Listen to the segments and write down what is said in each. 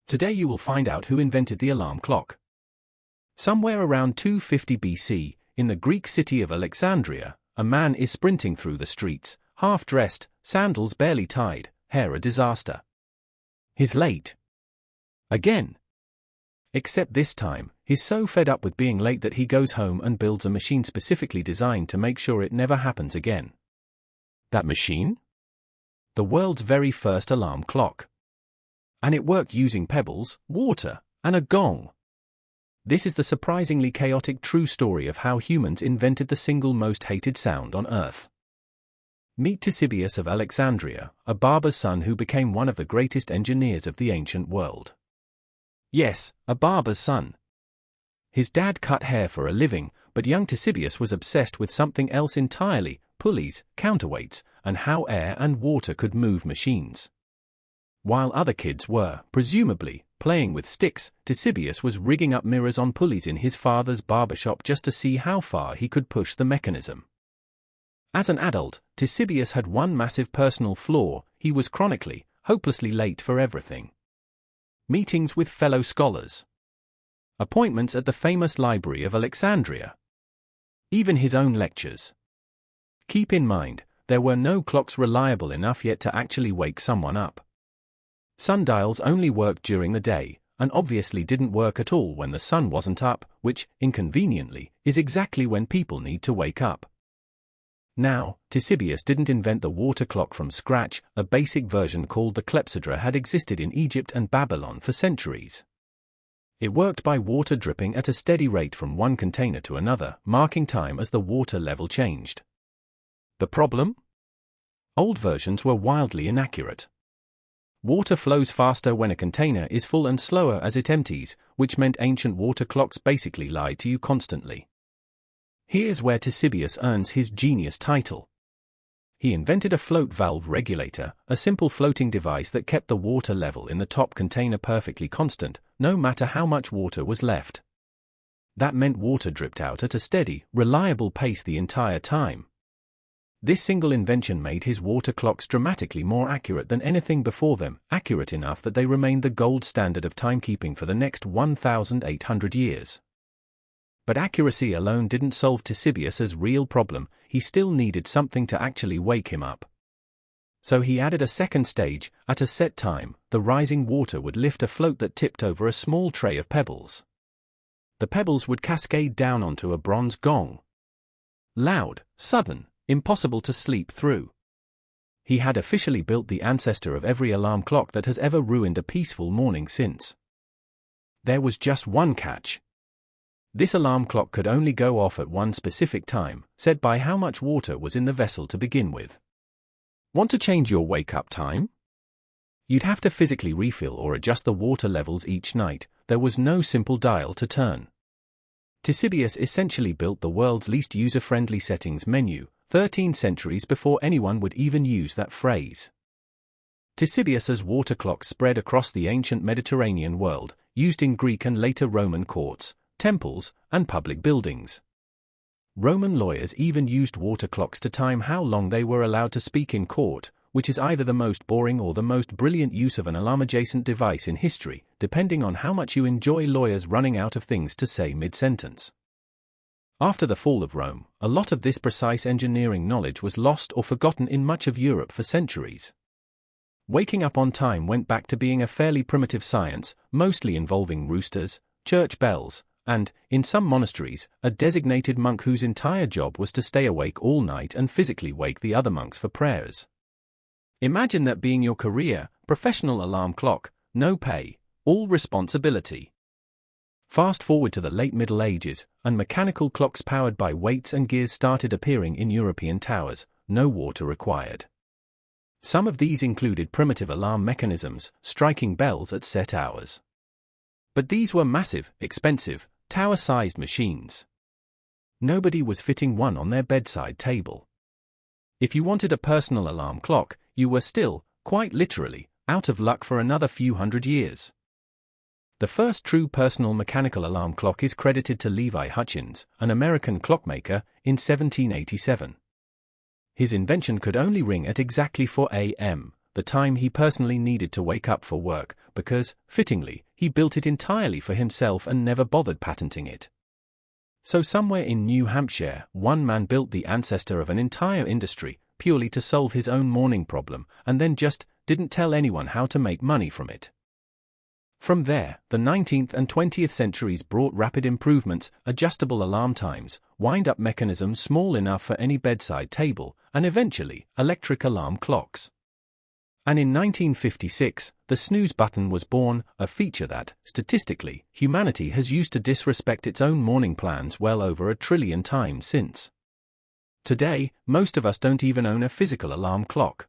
Today you will find out who invented the alarm clock. Somewhere around 250 BC, in the Greek city of Alexandria, a man is sprinting through the streets, half-dressed, sandals barely tied, hair a disaster. He's late. Again. Except this time, he's so fed up with being late that he goes home and builds a machine specifically designed to make sure it never happens again. That machine? The world's very first alarm clock. And it worked using pebbles, water, and a gong. This is the surprisingly chaotic true story of how humans invented the single most hated sound on Earth. Meet Ctesibius of Alexandria, a barber's son who became one of the greatest engineers of the ancient world. Yes, a barber's son. His dad cut hair for a living, but young Ctesibius was obsessed with something else entirely: pulleys, counterweights, and how air and water could move machines. While other kids were, presumably, playing with sticks, Ctesibius was rigging up mirrors on pulleys in his father's barbershop just to see how far he could push the mechanism. As an adult, Ctesibius had one massive personal flaw: he was chronically, hopelessly late for everything. Meetings with fellow scholars. Appointments at the famous Library of Alexandria. Even his own lectures. Keep in mind, there were no clocks reliable enough yet to actually wake someone up. Sundials only worked during the day, and obviously didn't work at all when the sun wasn't up, which, inconveniently, is exactly when people need to wake up. Now, Ctesibius didn't invent the water clock from scratch. A basic version called the clepsydra had existed in Egypt and Babylon for centuries. It worked by water dripping at a steady rate from one container to another, marking time as the water level changed. The problem? Old versions were wildly inaccurate. Water flows faster when a container is full and slower as it empties, which meant ancient water clocks basically lied to you constantly. Here's where Ctesibius earns his genius title. He invented a float valve regulator, a simple floating device that kept the water level in the top container perfectly constant, no matter how much water was left. That meant water dripped out at a steady, reliable pace the entire time. This single invention made his water clocks dramatically more accurate than anything before them, accurate enough that they remained the gold standard of timekeeping for the next 1,800 years. But accuracy alone didn't solve Ctesibius's real problem. He still needed something to actually wake him up. So he added a second stage. At a set time, the rising water would lift a float that tipped over a small tray of pebbles. The pebbles would cascade down onto a bronze gong. Loud, sudden, impossible to sleep through. He had officially built the ancestor of every alarm clock that has ever ruined a peaceful morning since. There was just one catch. This alarm clock could only go off at one specific time, set by how much water was in the vessel to begin with. Want to change your wake-up time? You'd have to physically refill or adjust the water levels each night. There was no simple dial to turn. Ctesibius essentially built the world's least user-friendly settings menu, 13 centuries before anyone would even use that phrase. Ctesibius's water clocks spread across the ancient Mediterranean world, used in Greek and later Roman courts, temples, and public buildings. Roman lawyers even used water clocks to time how long they were allowed to speak in court, which is either the most boring or the most brilliant use of an alarm-adjacent device in history, depending on how much you enjoy lawyers running out of things to say mid-sentence. After the fall of Rome, a lot of this precise engineering knowledge was lost or forgotten in much of Europe for centuries. Waking up on time went back to being a fairly primitive science, mostly involving roosters, church bells, and, in some monasteries, a designated monk whose entire job was to stay awake all night and physically wake the other monks for prayers. Imagine that being your career: professional alarm clock, no pay, all responsibility. Fast forward to the late Middle Ages, and mechanical clocks powered by weights and gears started appearing in European towers, no water required. Some of these included primitive alarm mechanisms, striking bells at set hours. But these were massive, expensive, tower-sized machines. Nobody was fitting one on their bedside table. If you wanted a personal alarm clock, you were still, quite literally, out of luck for another few hundred years. The first true personal mechanical alarm clock is credited to Levi Hutchins, an American clockmaker, in 1787. His invention could only ring at exactly 4 a.m., the time he personally needed to wake up for work, because, fittingly, he built it entirely for himself and never bothered patenting it. So somewhere in New Hampshire, one man built the ancestor of an entire industry, purely to solve his own morning problem, and then just didn't tell anyone how to make money from it. From there, the 19th and 20th centuries brought rapid improvements, adjustable alarm times, wind-up mechanisms small enough for any bedside table, and eventually, electric alarm clocks. And in 1956, the snooze button was born, a feature that, statistically, humanity has used to disrespect its own morning plans well over 1 trillion times since. Today, most of us don't even own a physical alarm clock.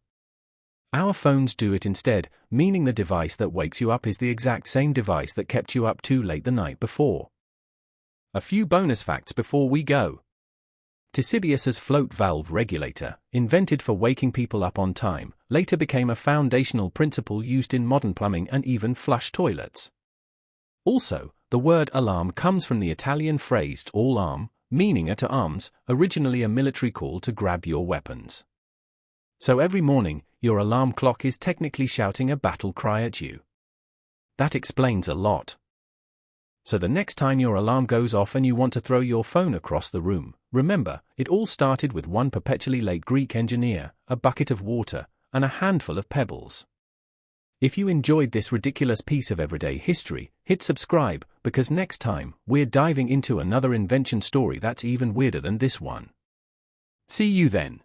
Our phones do it instead, meaning the device that wakes you up is the exact same device that kept you up too late the night before. A few bonus facts before we go. Ctesibius's float valve regulator, invented for waking people up on time, later became a foundational principle used in modern plumbing and even flush toilets. Also, the word alarm comes from the Italian phrase all arm, meaning at arms, originally a military call to grab your weapons. So every morning, your alarm clock is technically shouting a battle cry at you. That explains a lot. So the next time your alarm goes off and you want to throw your phone across the room, remember, it all started with one perpetually late Greek engineer, a bucket of water, and a handful of pebbles. If you enjoyed this ridiculous piece of everyday history, hit subscribe, because next time, we're diving into another invention story that's even weirder than this one. See you then.